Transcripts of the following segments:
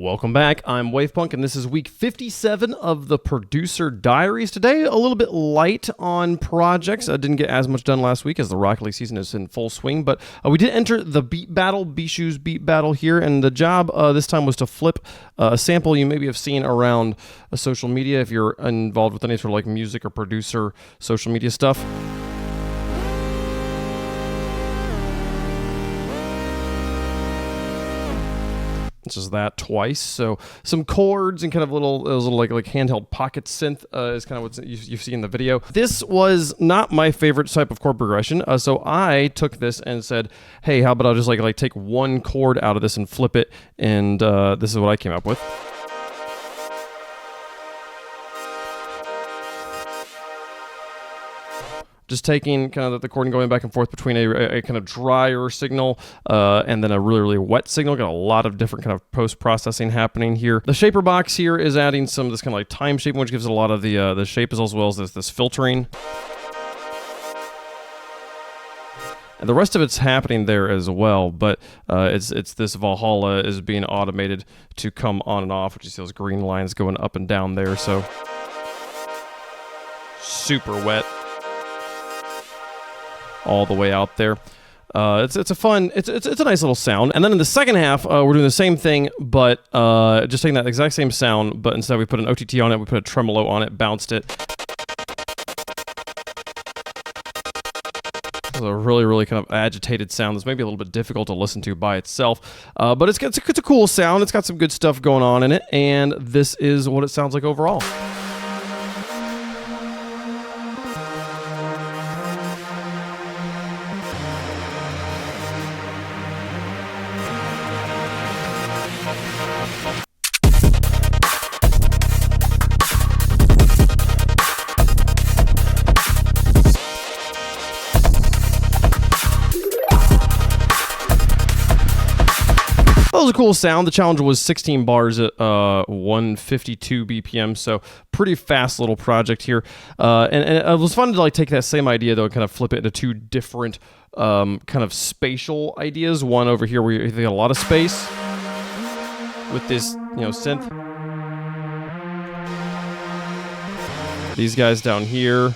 Welcome back. I'm Wavepunk, and this is week 57 of the Producer Diaries. Today, a little bit light on projects. I didn't get as much done last week as the Rocket League season is in full swing, but we did enter the Beatbattle, Bishu's Beatbattle here, and the job this time was to flip a sample you maybe have seen around social media if you're involved with any sort of like music or producer social media stuff. This is that twice, so some chords and kind of little like handheld pocket synth is kind of what you see in the video. This was not my favorite type of chord progression, so I took this and said, hey, how about I'll just like take one chord out of this and flip it, and this is what I came up with. Just taking kind of the chord and going back and forth between a kind of drier signal and then a really, really wet signal. Got a lot of different kind of post-processing happening here. The shaper box here is adding some of this kind of like time shaping, which gives it a lot of the shape as well as this filtering. And the rest of it's happening there as well, but it's this Valhalla is being automated to come on and off, which you see those green lines going up and down there, so super wet. All the way out there. It's a fun, it's a nice little sound. And then in the second half, we're doing the same thing, but just taking that exact same sound, but instead we put an OTT on it, we put a tremolo on it, bounced it. It's a really, really kind of agitated sound that's maybe a little bit difficult to listen to by itself, but it's a cool sound. It's got some good stuff going on in it, and this is what it sounds like overall. That was a cool sound. The challenge was 16 bars at 152 BPM, so pretty fast little project here. And it was fun to like take that same idea though and kind of flip it into two different kind of spatial ideas. One over here where you got a lot of space with this, synth. These guys down here.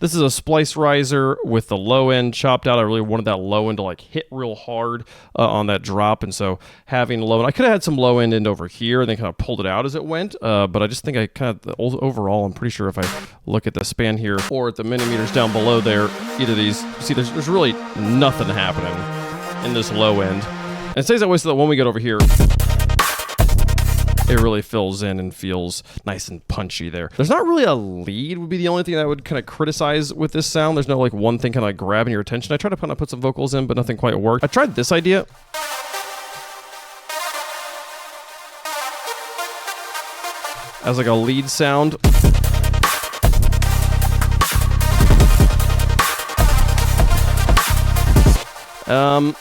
This is a splice riser with the low end chopped out. I really wanted that low end to like hit real hard on that drop, and so having low end, I could have had some low end over here and then kind of pulled it out as it went, but I just think I kind of, overall, I'm pretty sure if I look at the span here or at the millimeters down below there, either of these, see there's really nothing happening in this low end. And it stays that way so that when we get over here, it really fills in and feels nice and punchy there. There's not really a lead would be the only thing that I would kind of criticize with this sound. There's no like one thing kind of like grabbing your attention. I tried to put some vocals in, but nothing quite worked. I tried this idea. As like a lead sound.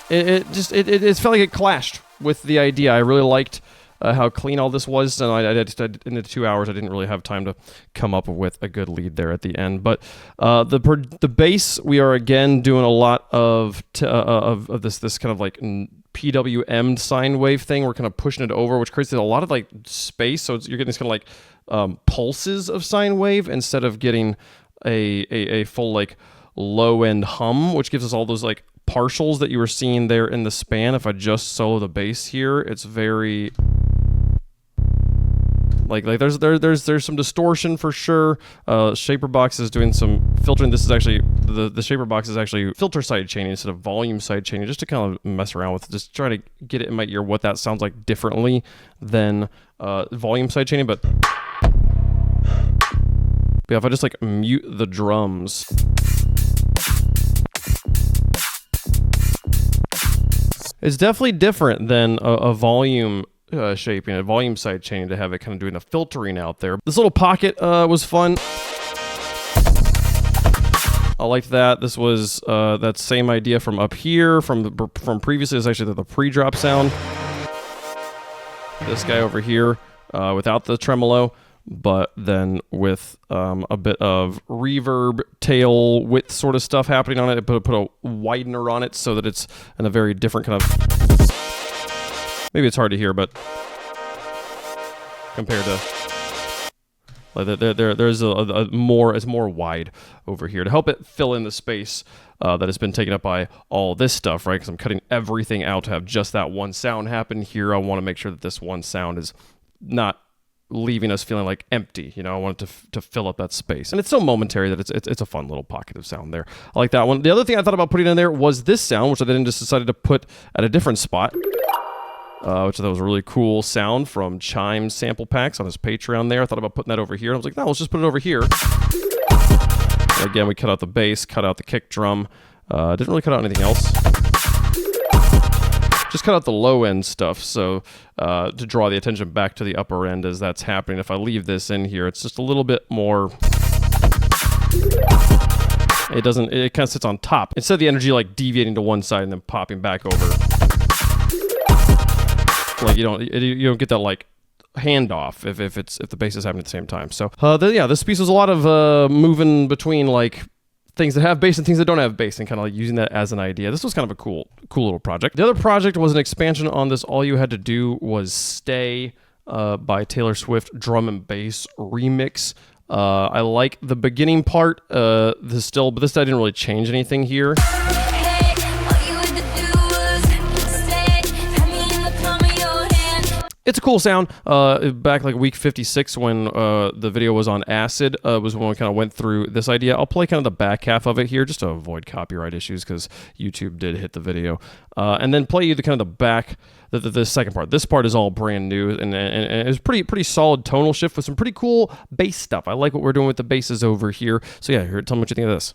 It felt like it clashed with the idea. I really liked how clean all this was, and I in the 2 hours I didn't really have time to come up with a good lead there at the end. But the bass, we are again doing a lot of this kind of like PWM sine wave thing. We're kind of pushing it over, which creates a lot of like space. So you're getting this kind of like pulses of sine wave instead of getting a full like low end hum, which gives us all those like partials that you were seeing there in the span. If I just solo the bass here, it's very like there's some distortion for sure. Shaper box is doing some filtering. This is actually the shaper box is actually filter side chaining instead of volume side chaining, just to kind of mess around with, just try to get it in my ear what that sounds like differently than volume side chaining. But yeah, if I just like mute the drums. It's definitely different than a volume shaping, a volume side chaining, to have it kind of doing the filtering out there. This little pocket was fun. I liked that. This was that same idea from up here, from previously. It's actually the pre-drop sound. This guy over here, without the tremolo, but then with a bit of reverb, tail width sort of stuff happening on it. I put a widener on it so that it's in a very different kind of... Maybe it's hard to hear, but compared to... Like there's a more, it's more wide over here to help it fill in the space that has been taken up by all this stuff, right? Because I'm cutting everything out to have just that one sound happen here. I want to make sure that this one sound is not leaving us feeling like empty. You know, I want it to fill up that space, and it's so momentary that it's a fun little pocket of sound there. I like that one. The other thing I thought about putting in there was this sound, which I then just decided to put at a different spot. Which I thought was a really cool sound from Chime sample packs on his Patreon there. I thought about putting that over here. I was like, no, let's just put it over here. And again, we cut out the bass, cut out the kick drum. Didn't really cut out anything else. Just cut out the low end stuff, so to draw the attention back to the upper end as that's happening. If I leave this in here, it's just a little bit more... It kind of sits on top. Instead of the energy like deviating to one side and then popping back over. Like you don't get that like handoff if the bass is happening at the same time. So this piece was a lot of moving between like things that have bass and things that don't have bass, and kind of like using that as an idea. This was kind of a cool little project. The other project was an expansion on this All You Had to Do Was Stay by Taylor Swift drum and bass remix. I like the beginning part. But this I didn't really change anything here. It's a cool sound. Back like week 56 when the video was on Acid was when we kind of went through this idea. I'll play kind of the back half of it here just to avoid copyright issues because YouTube did hit the video. And then play you the kind of the back, the second part. This part is all brand new and it's pretty solid tonal shift with some pretty cool bass stuff. I like what we're doing with the basses over here. So yeah, here, tell me what you think of this.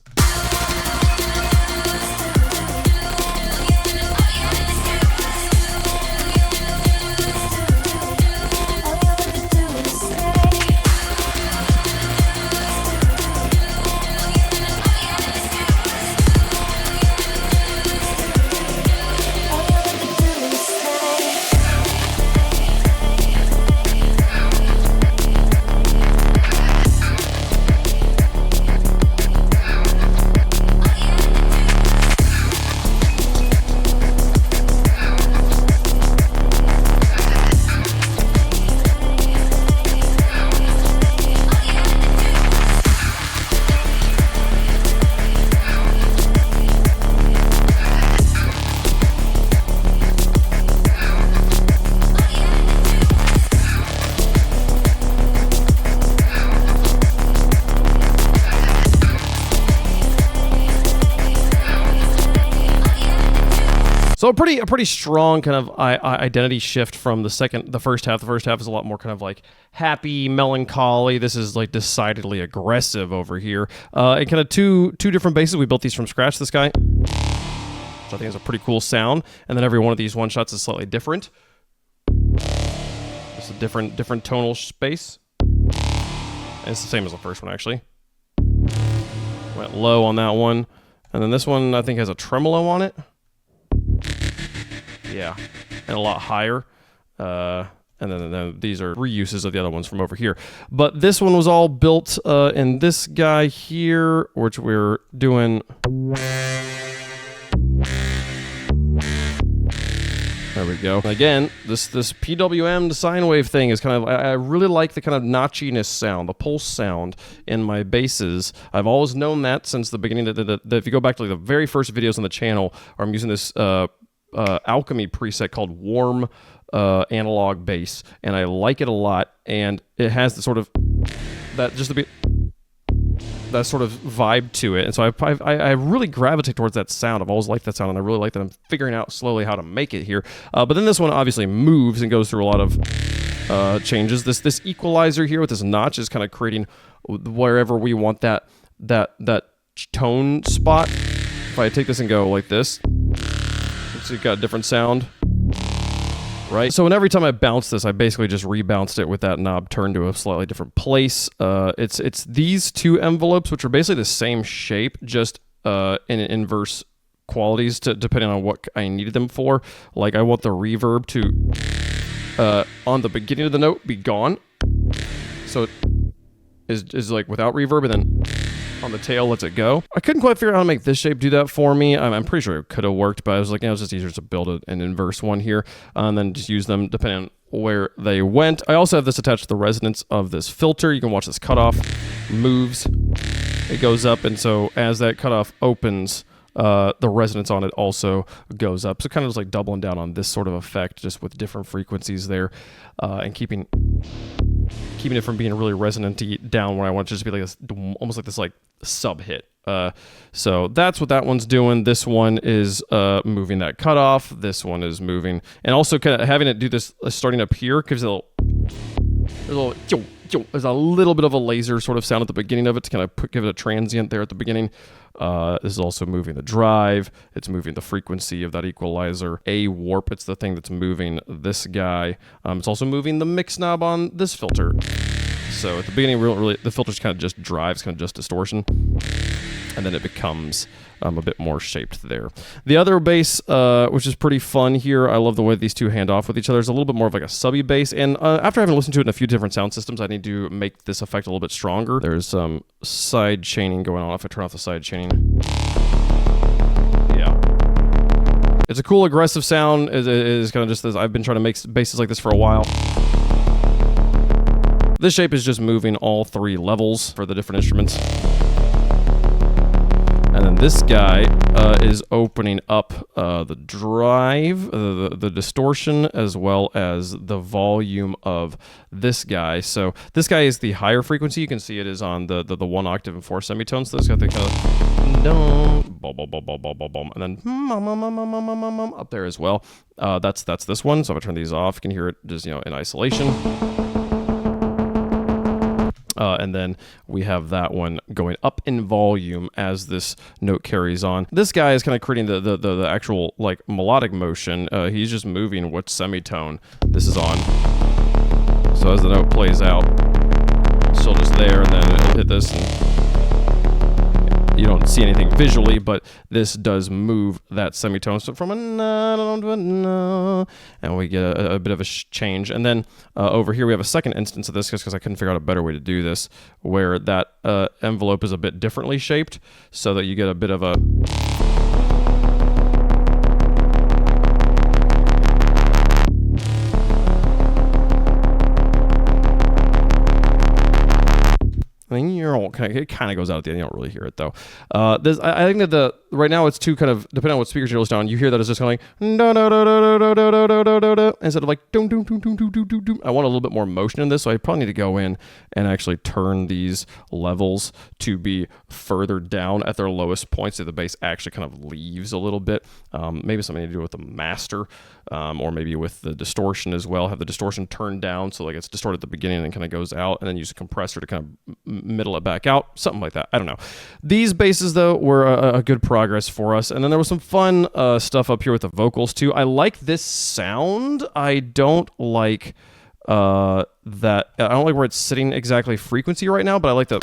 So a pretty strong kind of identity shift from the first half. The first half is a lot more kind of like happy, melancholy. This is like decidedly aggressive over here. And kind of two different basses. We built these from scratch, this guy. Which I think is a pretty cool sound. And then every one of these one shots is slightly different. It's a different tonal space. And it's the same as the first one actually. Went low on that one. And then this one I think has a tremolo on it. Yeah, and a lot higher. And then these are reuses of the other ones from over here. But this one was all built in this guy here, which we're doing. There we go. Again, this PWM to sine wave thing is kind of, I really like the kind of notchiness sound, the pulse sound in my basses. I've always known that since the beginning. That if you go back to like the very first videos on the channel, where I'm using this Alchemy preset called Warm Analog Bass, and I like it a lot, and it has the sort of that sort of vibe to it, and so I really gravitate towards that sound. I've always liked that sound, and I really like that I'm figuring out slowly how to make it here. But then this one obviously moves and goes through a lot of changes. This equalizer here with this notch is kind of creating wherever we want that tone spot. If I take this and go like this, so you've got a different sound, right? So every time I bounce this, I basically just rebounced it with that knob turned to a slightly different place. It's these two envelopes, which are basically the same shape, just in inverse qualities depending on what I needed them for. Like I want the reverb to, on the beginning of the note, be gone. So it is like without reverb, and then on the tail lets it go. I couldn't quite figure out how to make this shape do that for me. I'm pretty sure it could have worked, but I was like, it's just easier to build an inverse one here, and then just use them depending on where they went. I also have this attached to the resonance of this filter. You can watch this cutoff moves. It goes up, and so as that cutoff opens, the resonance on it also goes up. So kind of just like doubling down on this sort of effect, just with different frequencies there, and keeping it from being really resonant-y down where I want it to just be like this, almost like this like sub hit. So that's what that one's doing. This one is moving that cutoff. This one is moving, and also kind of having it do this starting up here gives it there's a little bit of a laser sort of sound at the beginning of it to kind of give it a transient there at the beginning. This is also moving the drive. It's moving the frequency of that equalizer. A warp, it's the thing that's moving this guy. It's also moving the mix knob on this filter. So at the beginning, really the filter kind of just drives, kind of just distortion. And then it becomes a bit more shaped there. The other bass, which is pretty fun here, I love the way these two hand off with each other. It's a little bit more of like a subby bass. And after having listened to it in a few different sound systems, I need to make this effect a little bit stronger. There's some side chaining going on if I turn off the side chaining. Yeah. It's a cool aggressive sound. It is kind of just this. I've been trying to make basses like this for a while. This shape is just moving all three levels for the different instruments. And then this guy is opening up the drive, the distortion, as well as the volume of this guy. So this guy is the higher frequency. You can see it is on the 1 octave and 4 semitones. So it's got the kind of dum, bum, bum, bum, bum, bum, bum, and then up there as well. That's this one. So if I turn these off, you can hear it just in isolation. And then we have that one going up in volume as this note carries on. This guy is kind of creating the actual like melodic motion. He's just moving what semitone this is on. So as the note plays out, it's still just there, and then it'll hit this, and you don't see anything visually, but this does move that semitone. So from a na to a na, and we get a bit of a change. And then over here we have a second instance of this, just because I couldn't figure out a better way to do this, where that envelope is a bit differently shaped, so that you get a bit of a it kind of goes out at the end. You don't really hear it though. I think that right now it's two kind of, depending on what speakers you're listening on, you hear that it's just kind of like instead of like dum dum dum dum dum dum dum. I want a little bit more motion in this, so I probably need to go in and actually turn these levels to be further down at their lowest points, so the bass actually kind of leaves a little bit. Maybe something to do with the master, or maybe with the distortion as well. Have the distortion turned down so like it's distorted at the beginning and kind of goes out, and then use a compressor to kind of middle it back out, something like that. I don't know. These basses though were a good progress for us, and then there was some fun stuff up here with the vocals too. I like this sound. I don't like I don't like where it's sitting exactly frequency right now, but I like the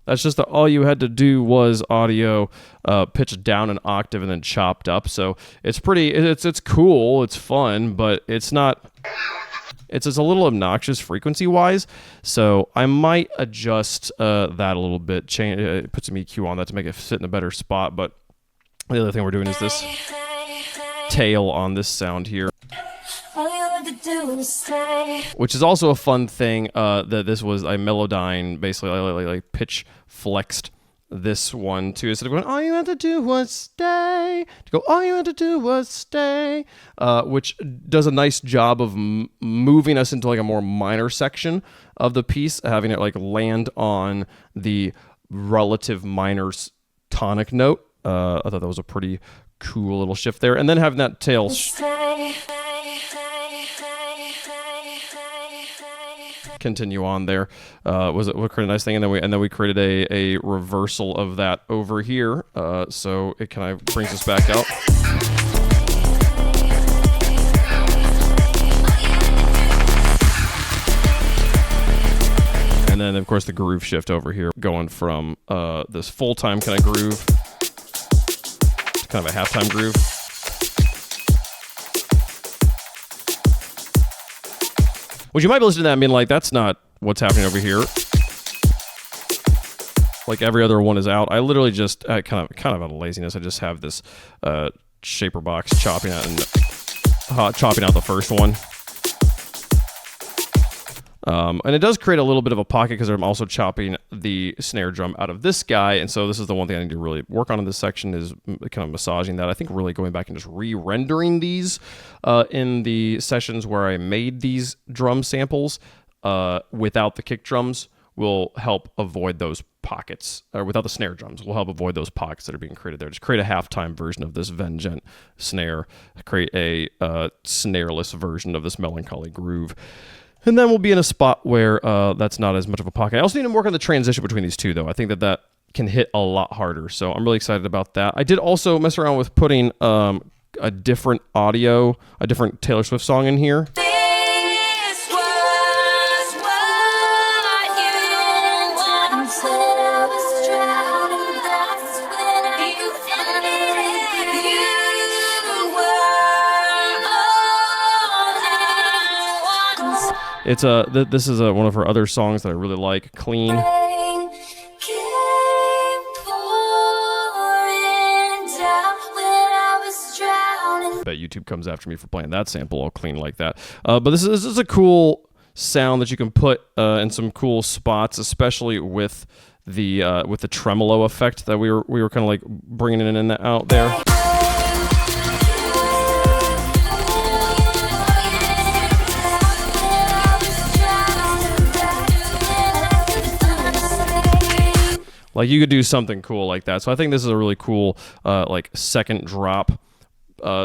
That's just all you had to do was audio pitched down an octave and then chopped up. So it's pretty, it's cool, it's fun, but it's not, it's a little obnoxious frequency wise. So I might adjust that a little bit, put some EQ on that to make it sit in a better spot. But the other thing we're doing is this tail on this sound here, which is also a fun thing. That this was a Melodyne, basically like pitch flexed this one too. Instead of going, all you had to do was stay, to go, all you had to do was stay, which does a nice job of moving us into like a more minor section of the piece, having it like land on the relative minor tonic note. I thought that was a pretty cool little shift there, and then having that tail continue on there was a nice thing, and then we created a reversal of that over here, so it kind of brings us back out. And then of course the groove shift over here, going from this full time kind of groove kind of a halftime groove. Which you might be listening to that and being like, that's not what's happening over here. Like every other one is out. I literally just, kind of out of laziness, I just have this shaper box chopping out the first one. And it does create a little bit of a pocket because I'm also chopping the snare drum out of this guy. And so this is the one thing I need to really work on in this section, is kind of massaging that. I think really going back and just re-rendering these in the sessions where I made these drum samples without the kick drums will help avoid those pockets, or without the snare drums will help avoid those pockets that are being created there. Just create a halftime version of this Vengent snare, create a snareless version of this melancholy groove. And then we'll be in a spot where that's not as much of a pocket. I also need to work on the transition between these two, though. I think that can hit a lot harder. So I'm really excited about that. I did also mess around with putting a different Taylor Swift song in here. It's this is one of her other songs that I really like, Clean. Bet YouTube comes after me for playing that sample all clean like that. But this is a cool sound that you can put in some cool spots, especially with the tremolo effect that we were kind of like bringing in and out there. Like you could do something cool like that. So I think this is a really cool like second drop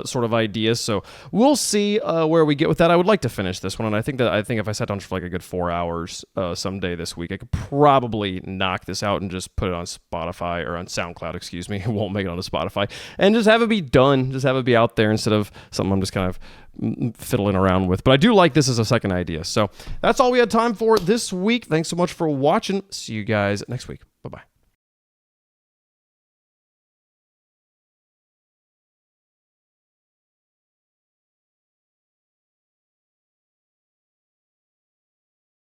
sort of idea. So we'll see where we get with that. I would like to finish this one, and I think if I sat down for like a good 4 hours someday this week, I could probably knock this out and just put it on Spotify, or on SoundCloud, excuse me. It won't make it onto Spotify, and just have it be done. Just have it be out there instead of something I'm just kind of fiddling around with. But I do like this as a second idea. So that's all we had time for this week. Thanks so much for watching. See you guys next week.